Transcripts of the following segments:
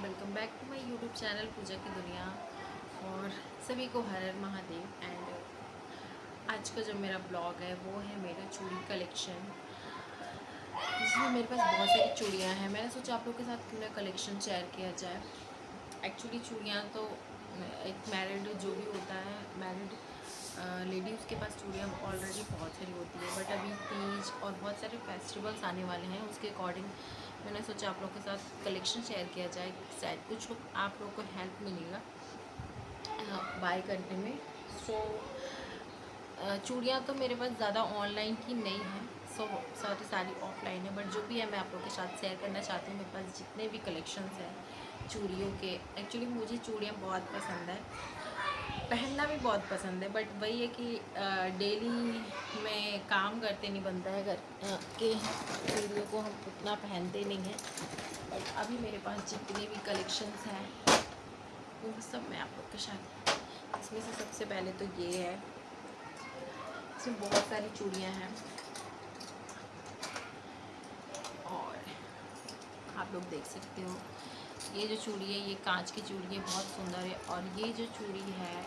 Welcome back to my YouTube channel Pooja की दुनिया। और सभी को हर हर महादेव। एंड आज का जो मेरा ब्लॉग है वो है मेरा चूड़ी कलेक्शन, जिसमें मेरे पास बहुत सारी चूड़ियाँ हैं। मैंने सोचा आप लोग के साथ पूरा कलेक्शन शेयर किया जाए। एक्चुअली चूड़ियाँ तो एक मैरिड जो भी होता है, मैरिड लेडीज़ के पास चूड़ियाँ ऑलरेडी बहुत सारी होती है, बट अभी तीज और बहुत सारे फेस्टिवल्स आने वाले हैं, उसके अकॉर्डिंग मैंने सोचा आप लोग के साथ कलेक्शन शेयर किया जाए। शायद कुछ लोग आप लोग को हेल्प मिलेगा बाय करने में। सो चूड़ियाँ तो मेरे पास ज़्यादा ऑनलाइन की नहीं है, सो सारी ऑफलाइन है, बट जो भी है मैं आप लोग के साथ शेयर करना चाहती हूँ। मेरे पास जितने भी कलेक्शंस हैं चूड़ियों के, एक्चुअली मुझे चूड़ियाँ बहुत पसंद है, पहनना भी बहुत पसंद है, बट वही है कि डेली में काम करते नहीं बनता है, घर के चूड़ियों को हम उतना पहनते नहीं हैं। बट अभी मेरे पास जितने भी कलेक्शंस हैं वो सब मैं आप लोग के साथ, इसमें से सबसे पहले तो ये है, इसमें बहुत सारी चूड़ियाँ हैं और आप लोग देख सकते हो। ये जो चूड़ी है ये कांच की चूड़ी है, बहुत सुंदर है। और ये जो चूड़ी है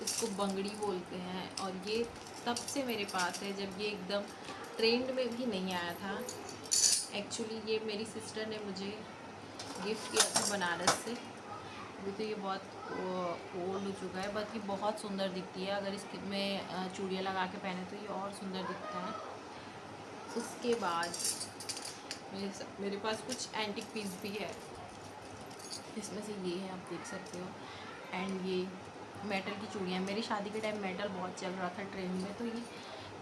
इसको बंगड़ी बोलते हैं, और ये तब से मेरे पास है जब ये एकदम ट्रेंड में भी नहीं आया था। एक्चुअली ये मेरी सिस्टर ने मुझे गिफ्ट किया था बनारस से। अभी तो ये बहुत ओल्ड हो चुका है, बट ये बहुत सुंदर दिखती है। अगर इसके में चूड़ियाँ लगा के पहने तो ये और सुंदर दिखता है। उसके बाद मेरे पास कुछ एंटिक पीस भी है, इसमें से ये है, आप देख सकते हो। एंड ये मेटल की चूड़ियाँ, मेरी शादी के टाइम मेटल बहुत चल रहा था ट्रेंड में, तो ये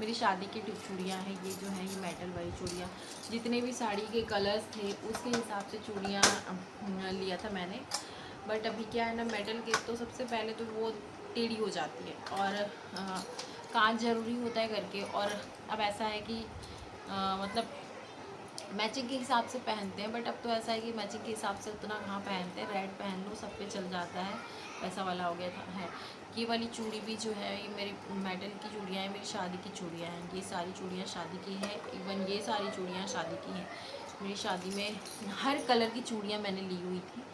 मेरी शादी की चूड़ियाँ हैं। ये जो है ये मेटल वाली चूड़ियाँ, जितने भी साड़ी के कलर्स थे उसके हिसाब से चूड़ियाँ लिया था मैंने। बट अभी क्या है ना, मेटल के तो सबसे पहले तो वो टेढ़ी हो जाती है, और कांच ज़रूरी होता है करके। और अब ऐसा है कि मतलब मैचिंग के हिसाब से पहनते हैं, बट अब तो ऐसा है कि मैचिंग के हिसाब से उतना कहाँ पहनते हैं। रेड पहन लो सब पे चल जाता है, वैसा वाला हो गया था है। ये वाली चूड़ी भी जो है ये मेरी मेटल की चूड़ियाँ हैं, मेरी शादी की चूड़ियाँ हैं। ये सारी चूड़ियाँ शादी की हैं, इवन ये सारी चूड़ियाँ शादी की हैं। मेरी शादी में हर कलर की चूड़ियाँ मैंने ली हुई थी।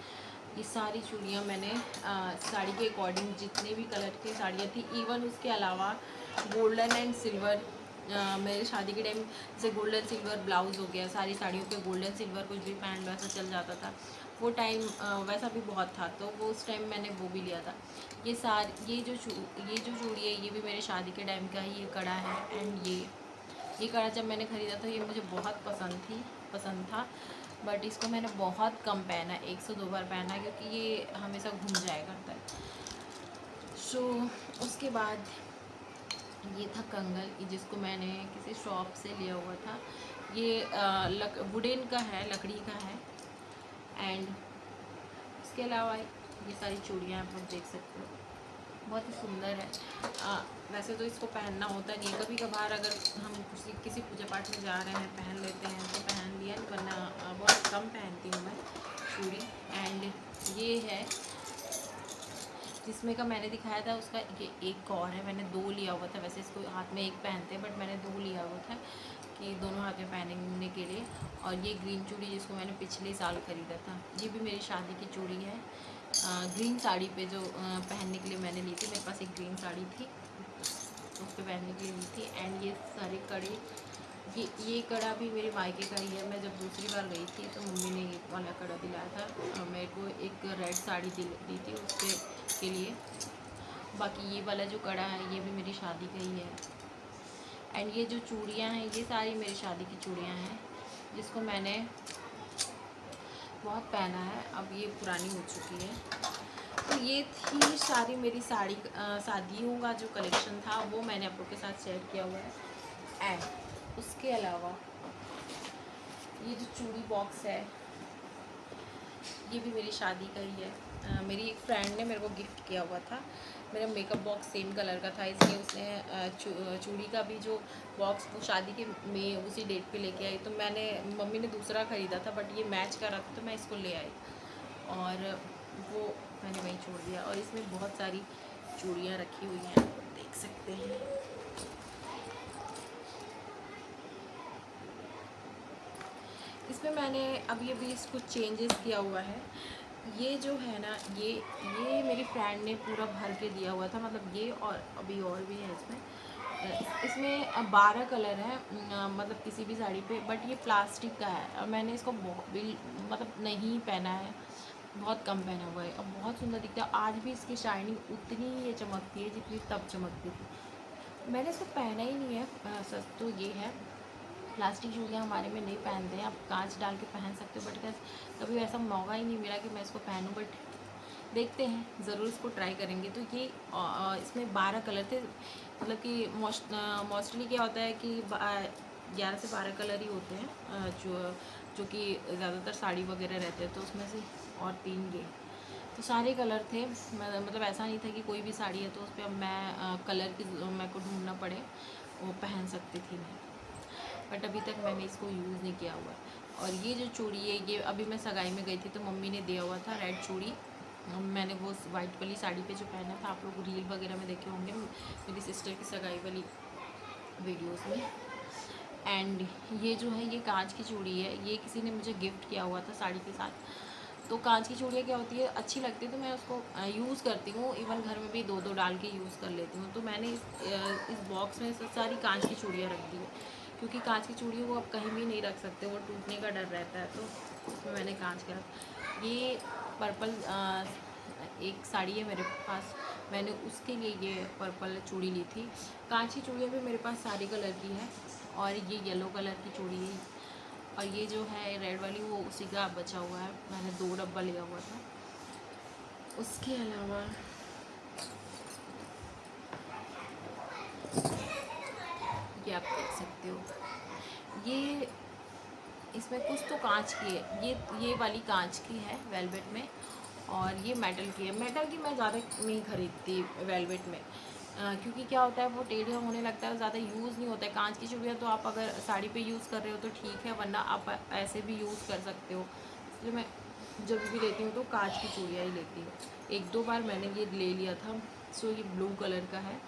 ये सारी चूड़ियाँ मैंने साड़ी के अकॉर्डिंग, जितने भी कलर की साड़ियाँ थी, इवन उसके अलावा गोल्डन एंड सिल्वर, मेरे शादी के टाइम जैसे गोल्डन सिल्वर ब्लाउज़ हो गया, सारी साड़ियों पे गोल्डन सिल्वर कुछ भी पहन लो ऐसा चल जाता था। वो टाइम वैसा भी बहुत था, तो वो उस टाइम मैंने वो भी लिया था। ये जो चूड़ी है ये भी मेरे शादी के टाइम का ही ये कड़ा है। एंड ये कड़ा जब मैंने ख़रीदा था ये मुझे बहुत पसंद था, बट इसको मैंने बहुत कम पहना, 1 से 2 बार पहना, क्योंकि ये हमेशा घूम जाया करता है। सो उसके बाद ये था कंगन, जिसको मैंने किसी शॉप से लिया हुआ था। ये वुडन का है, लकड़ी का है। एंड उसके अलावा ये सारी चूड़ियाँ आप लोग देख सकते हो, बहुत ही सुंदर है। वैसे तो इसको पहनना होता नहीं है, कभी कभार अगर हम किसी पूजा पाठ में जा रहे हैं पहन लेते हैं तो पहन लिया, वरना बहुत कम पहनती हूँ मैं चूड़ी। एंड ये है जिसमें का मैंने दिखाया था उसका ये एक और है, मैंने 2 लिया हुआ था। वैसे इसको हाथ में एक पहनते हैं, बट मैंने 2 लिया हुआ था कि दोनों हाथ में पहनने के लिए। और ये ग्रीन चूड़ी जिसको मैंने पिछले साल ख़रीदा था, ये भी मेरी शादी की चूड़ी है। ग्रीन साड़ी पे जो पहनने के लिए मैंने ली थी, मेरे पास एक ग्रीन साड़ी थी उस पर पहनने के लिए ली थी। एंड ये सारे कड़े, ये कड़ा भी मेरे मायके का ही है। मैं जब दूसरी बार गई थी तो मम्मी ने ये वाला कड़ा दिलाया था, मेरे को एक रेड साड़ी दी थी उसके के लिए। बाकी ये वाला जो कड़ा है ये भी मेरी शादी का ही है। एंड ये जो चूड़ियाँ हैं ये सारी मेरी शादी की चूड़ियाँ हैं, जिसको मैंने बहुत पहना है, अब ये पुरानी हो चुकी है। तो ये थी सारी मेरी शादियों का जो कलेक्शन था वो मैंने आप लोग के साथ शेयर किया हुआ है। एंड उसके अलावा ये जो चूड़ी बॉक्स है ये भी मेरी शादी का ही है। मेरी एक फ्रेंड ने मेरे को गिफ्ट किया हुआ था, मेरा मेकअप बॉक्स सेम कलर का था, इसलिए उसने चूड़ी का भी जो बॉक्स वो शादी के में उसी डेट पे लेके आई। तो मम्मी ने दूसरा ख़रीदा था, बट ये मैच कर रहा था तो मैं इसको ले आई और वो मैंने वहीं छोड़ दिया। और इसमें बहुत सारी चूड़ियाँ रखी हुई हैं, आप देख सकते हैं। इसमें मैंने अभी अभी इसको चेंजेस किया हुआ है। ये जो है ना, ये मेरी फ्रेंड ने पूरा भर के दिया हुआ था, मतलब ये और अभी और भी है इसमें। इसमें 12 कलर है, मतलब किसी भी साड़ी पे, बट ये प्लास्टिक का है और मैंने इसको मतलब नहीं पहना है, बहुत कम पहना हुआ है और बहुत सुंदर दिखता है। आज भी इसकी शाइनिंग उतनी ही ये चमकती है जितनी तब चमकती थी। मैंने इसको पहना ही नहीं है, सच तो ये है। प्लास्टिक चूड़ियाँ हमारे में नहीं पहनते हैं, आप कांच डाल के पहन सकते हो, बट कभी ऐसा मौका ही नहीं मिला कि मैं इसको पहनूं। बट देखते हैं, ज़रूर इसको ट्राई करेंगे। तो ये इसमें 12 कलर थे, मतलब कि मोस्टली क्या होता है कि 11 से 12 कलर ही होते हैं, जो कि ज़्यादातर साड़ी वगैरह रहते हैं, तो उसमें से और 3 ये तो सारे कलर थे। मतलब ऐसा नहीं था कि कोई भी साड़ी है तो उस पर मैं कलर की मेरे को ढूंढना पड़े, वो पहन सकती थी मैं, बट अभी तक मैंने इसको यूज़ नहीं किया हुआ है। और ये जो चूड़ी है, ये अभी मैं सगाई में गई थी तो मम्मी ने दिया हुआ था रेड चूड़ी। मैंने वो वाइट वाली साड़ी पे जो पहना था, आप लोग रील वगैरह में देखे होंगे मेरी सिस्टर की सगाई वाली वीडियोस में। एंड ये जो है, ये कांच की चूड़ी है, ये किसी ने मुझे गिफ्ट किया हुआ था साड़ी के साथ। तो कांच की चूड़ियाँ क्या होती है, अच्छी लगती है तो मैं उसको यूज़ करती हूँ, इवन घर में भी 2-2 डाल के यूज़ कर लेती हूँ। तो मैंने इस बॉक्स में सारी कांच की चूड़ियाँ रख दी है, क्योंकि कांच की चूड़ी वो आप कहीं भी नहीं रख सकते, वो टूटने का डर रहता है, तो उसमें मैंने कांच का ये पर्पल एक साड़ी है मेरे पास, मैंने उसके लिए ये पर्पल चूड़ी ली थी। कांच की चूड़ियाँ भी मेरे पास सारी कलर की है, और ये येलो कलर की चूड़ी है, और ये जो है रेड वाली वो उसी का बचा हुआ है, मैंने 2 डब्बा लिया हुआ था। उसके अलावा ये आप देख सकते हो, ये इसमें कुछ तो कांच की है, ये वाली कांच की है वेलवेट में, और ये मेटल की है। मेटल की मैं ज़्यादा नहीं खरीदती वेलवेट में, क्योंकि क्या होता है वो टेढ़ा होने लगता है, ज़्यादा यूज़ नहीं होता है। कांच की चूड़ियाँ तो आप अगर साड़ी पे यूज़ कर रहे हो तो ठीक है, वरना आप ऐसे भी यूज़ कर सकते हो। इसलिए मैं जब भी लेती हूँ तो कांच की चूड़ियाँ ही लेती हूँ। 1-2 बार मैंने ये ले लिया था। सो ये ब्लू कलर का है,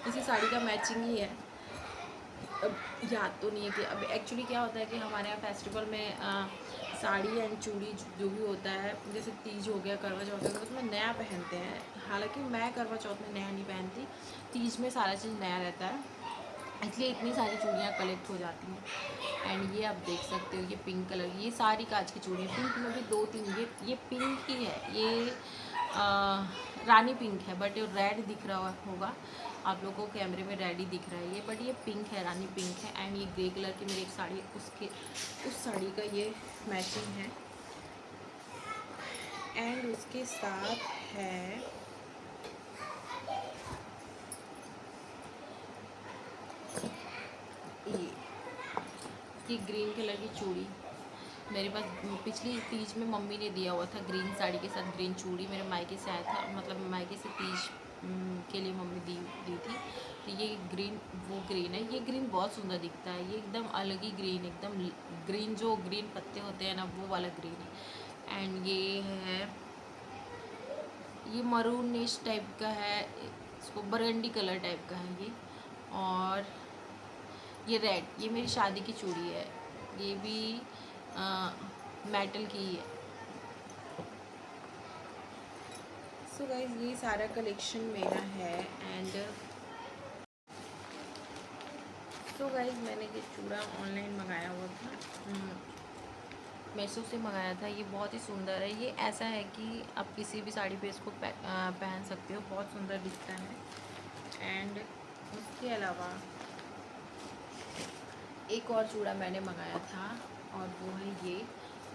किसी साड़ी का मैचिंग ही है, अब याद तो नहीं है कि अब एक्चुअली क्या होता है कि हमारे यहाँ फेस्टिवल में साड़ी एंड चूड़ी जो भी होता है, जैसे तीज हो गया, करवा चौथ हो गया, तो मैं नया पहनते हैं। हालांकि मैं करवा चौथ में नया नहीं पहनती, तीज में सारा चीज़ नया रहता है, इसलिए इतनी सारी चूड़ियाँ कलेक्ट हो जाती हैं। एंड ये आप देख सकते हो, ये पिंक कलर की, ये सारी कांच की चूड़ियाँ, पिंक में भी 2-3, ये पिंक ही है, ये रानी पिंक है, बट रेड दिख रहा होगा आप लोगों को, कैमरे में रेड ही दिख रहा है ये, बट ये पिंक है, रानी पिंक है। एंड ये ग्रे कलर की मेरी एक साड़ी है, उस साड़ी का ये मैचिंग है। एंड उसके साथ है ये ग्रीन कलर की चूड़ी, मेरे पास पिछली तीज में मम्मी ने दिया हुआ था, ग्रीन साड़ी के साथ ग्रीन चूड़ी, मेरे मायके से आया था, मतलब मायके से तीज के लिए मम्मी दी थी। तो ये ग्रीन, वो ग्रीन है, ये ग्रीन बहुत सुंदर दिखता है, ये एकदम अलग ही ग्रीन, एकदम ग्रीन, जो ग्रीन पत्ते होते हैं ना, वो वाला ग्रीन है। एंड ये है, ये मरूनिश टाइप का है, इसको बरगंडी कलर टाइप का है ये। और ये रेड, ये मेरी शादी की चूड़ी है, ये भी मेटल की है। सो गाइस, ये सारा कलेक्शन मेरा है। एंड सो गाइस, मैंने ये चूड़ा ऑनलाइन मंगाया हुआ था, मीशो से मंगाया था। ये बहुत ही सुंदर है, ये ऐसा है कि आप किसी भी साड़ी पे इसको पहन सकते हो, बहुत सुंदर दिखता है। एंड उसके अलावा एक और चूड़ा मैंने मंगाया था, और वो है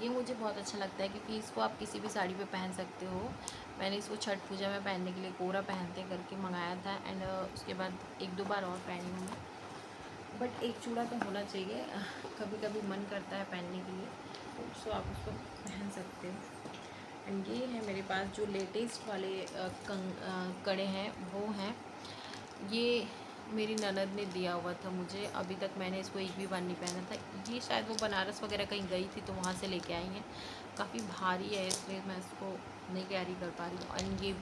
ये मुझे बहुत अच्छा लगता है, क्योंकि इसको आप किसी भी साड़ी पे पहन सकते हो। मैंने इसको छठ पूजा में पहनने के लिए कोरा पहनते करके मंगाया था, एंड उसके बाद 1-2 बार और पहनी हूँ मैं। बट एक चूड़ा तो होना चाहिए, कभी कभी मन करता है पहनने के लिए, सो आप उसको पहन सकते हो। एंड ये है मेरे पास जो लेटेस्ट वाले कड़े हैं, वो हैं, ये मेरी ननद ने दिया हुआ था मुझे, अभी तक मैंने इसको एक भी बार नहीं पहना था। ये शायद वो बनारस वगैरह कहीं गई थी तो वहाँ से लेके आई हैं, काफ़ी भारी है इसलिए मैं इसको नहीं कैरी कर पा रही हूँ। एंड ये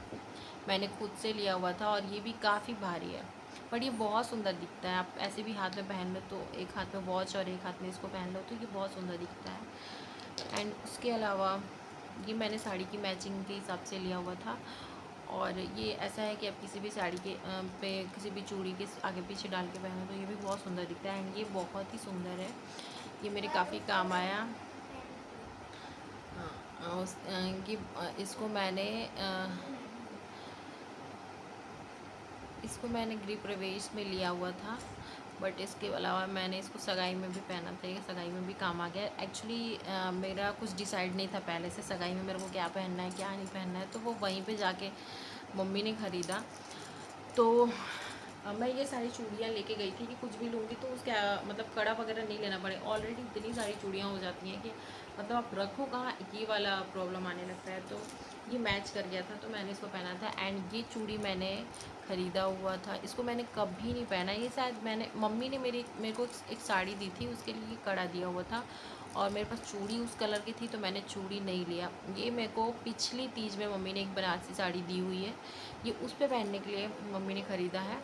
मैंने खुद से लिया हुआ था, और ये भी काफ़ी भारी है, बट ये बहुत सुंदर दिखता है। आप ऐसे भी हाथ में पहन लो, तो एक हाथ में वॉच और एक हाथ में इसको पहन लो तो ये बहुत सुंदर दिखता है। एंड उसके अलावा ये मैंने साड़ी की मैचिंग के हिसाब से लिया हुआ था। और ये ऐसा है कि आप किसी भी साड़ी के पे किसी भी चूड़ी के आगे पीछे डाल के पहनो तो ये भी बहुत सुंदर दिखता है। एंड ये बहुत ही सुंदर है, ये मेरे काफ़ी काम आया। इसको मैंने गृह प्रवेश में लिया हुआ था, बट इसके अलावा मैंने इसको सगाई में भी पहना था। ये सगाई में भी काम आ गया। एक्चुअली मेरा कुछ डिसाइड नहीं था पहले से सगाई में मेरे को क्या पहनना है क्या नहीं पहनना है, तो वो वहीं पे जाके मम्मी ने ख़रीदा। तो मैं ये सारी चूड़ियाँ लेके गई थी कि कुछ भी लूँगी तो उसका मतलब कड़ा वगैरह नहीं लेना पड़े। ऑलरेडी इतनी सारी चूड़ियाँ हो जाती हैं कि मतलब आप रखो कहाँ, ये वाला प्रॉब्लम आने लगता है। तो ये मैच कर गया था तो मैंने इसको पहना था। एंड ये चूड़ी मैंने ख़रीदा हुआ था, इसको मैंने कभी नहीं पहना। ये शायद मैंने मम्मी ने मेरे को एक साड़ी दी थी, उसके लिए कड़ा दिया हुआ था और मेरे पास चूड़ी उस कलर की थी तो मैंने चूड़ी नहीं लिया। ये मेरे को पिछली तीज में मम्मी ने एक बनारसी साड़ी दी हुई है, ये उस पर पहनने के लिए मम्मी ने ख़रीदा है।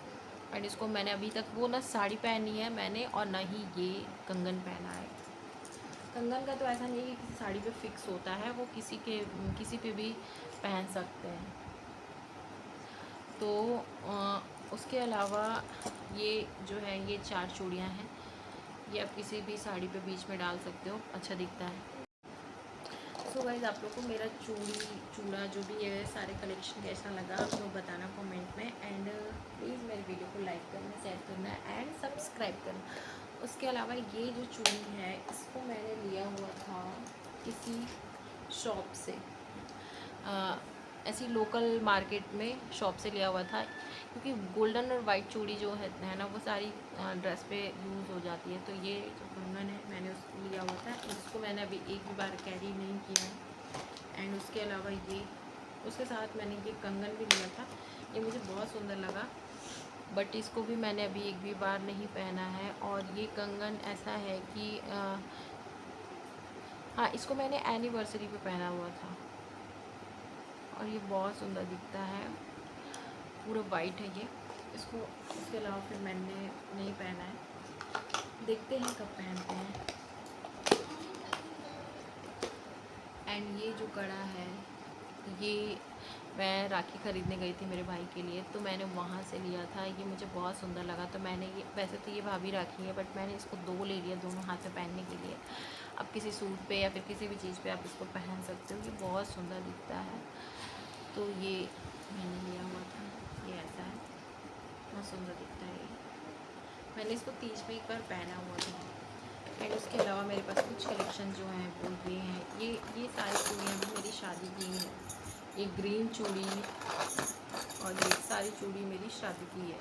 एंड इसको मैंने अभी तक वो ना साड़ी पहनी है मैंने और ना ही ये कंगन पहना है। कंगन का तो ऐसा नहीं है कि किसी साड़ी पे फिक्स होता है, वो किसी पे भी पहन सकते हैं। तो उसके अलावा ये जो है ये 4 चूड़ियाँ हैं, ये आप किसी भी साड़ी पे बीच में डाल सकते हो, अच्छा दिखता है। सो गाइस, आप लोग को मेरा चूड़ा जो भी है सारे कलेक्शन कैसा लगा आप लोग बताना कमेंट में। एंड प्लीज़ मेरे वीडियो को लाइक करना, शेयर करना एंड सब्सक्राइब करना। उसके अलावा ये जो चूड़ी है इसको मैंने लिया हुआ था किसी शॉप से, ऐसी लोकल मार्केट में शॉप से लिया हुआ था, क्योंकि गोल्डन और वाइट चूड़ी जो है ना वो सारी ड्रेस पे यूज़ हो जाती है। तो ये जो कंगन है मैंने उसको लिया हुआ था, इसको मैंने अभी एक भी बार कैरी नहीं किया है। एंड उसके अलावा ये उसके साथ मैंने ये कंगन भी लिया था, ये मुझे बहुत सुंदर लगा, बट इसको भी मैंने अभी एक भी बार नहीं पहना है। और ये कंगन ऐसा है कि हाँ, इसको मैंने एनिवर्सरी पे पहना हुआ था और ये बहुत सुंदर दिखता है, पूरा वाइट है ये। इसको इसके अलावा फिर मैंने नहीं पहना है, देखते हैं कब पहनते हैं। एंड ये जो कड़ा है ये मैं राखी ख़रीदने गई थी मेरे भाई के लिए, तो मैंने वहाँ से लिया था। ये मुझे बहुत सुंदर लगा तो मैंने ये, वैसे तो ये भाभी राखी है बट मैंने इसको 2 ले लिया दोनों हाथ में पहनने के लिए। अब किसी सूट पे या फिर किसी भी चीज़ पे आप इसको पहन सकते हो, ये बहुत सुंदर दिखता है। तो ये मैंने लिया हुआ था, ये ऐसा है, बहुत सुंदर दिखता है ये। मैंने इसको तीज में एक बार पहना हुआ था। एंड उसके अलावा मेरे पास कुछ कलेक्शन जो हैं वो ये हैं, ये सारी चूड़ियाँ भी मेरी शादी की हैं। ये ग्रीन चूड़ी और ये सारी चूड़ी मेरी शादी की है,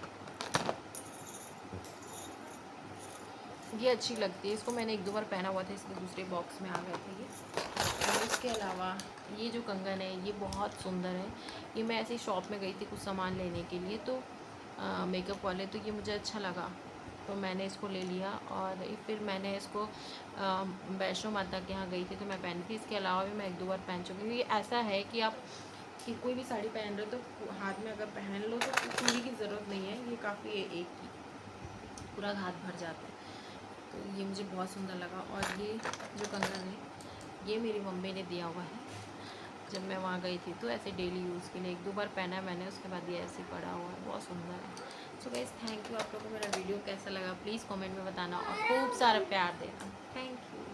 ये अच्छी लगती है। इसको मैंने 1-2 बार पहना हुआ था, इसलिए दूसरे बॉक्स में आ गए थे ये। और इसके अलावा ये जो कंगन है ये बहुत सुंदर है, ये मैं ऐसी शॉप में गई थी कुछ सामान लेने के लिए, तो मेकअप वाले, तो ये मुझे अच्छा लगा तो मैंने इसको ले लिया। और फिर मैंने इसको वैष्णो माता के यहाँ गई थी तो मैं पहनी थी। इसके अलावा भी मैं 1-2 बार पहन चुकी हूँ। ये ऐसा है कि आप कि कोई भी साड़ी पहन रहे हो तो हाथ में अगर पहन लो तो चूड़ी की ज़रूरत नहीं है, ये काफ़ी है, एक ही पूरा हाथ भर जाता है। तो ये मुझे बहुत सुंदर लगा। और ये जो कंगन है ये मेरी मम्मी ने दिया हुआ है, जब मैं वहाँ गई थी तो ऐसे डेली यूज़ के लिए 1-2 बार पहना है मैंने, उसके बाद ये ऐसे पड़ा हुआ है, बहुत सुंदर है। So guys, thank you. आप लोगों को मेरा वीडियो कैसा लगा प्लीज़ कमेंट में बताना और खूब सारा प्यार देना। Thank you.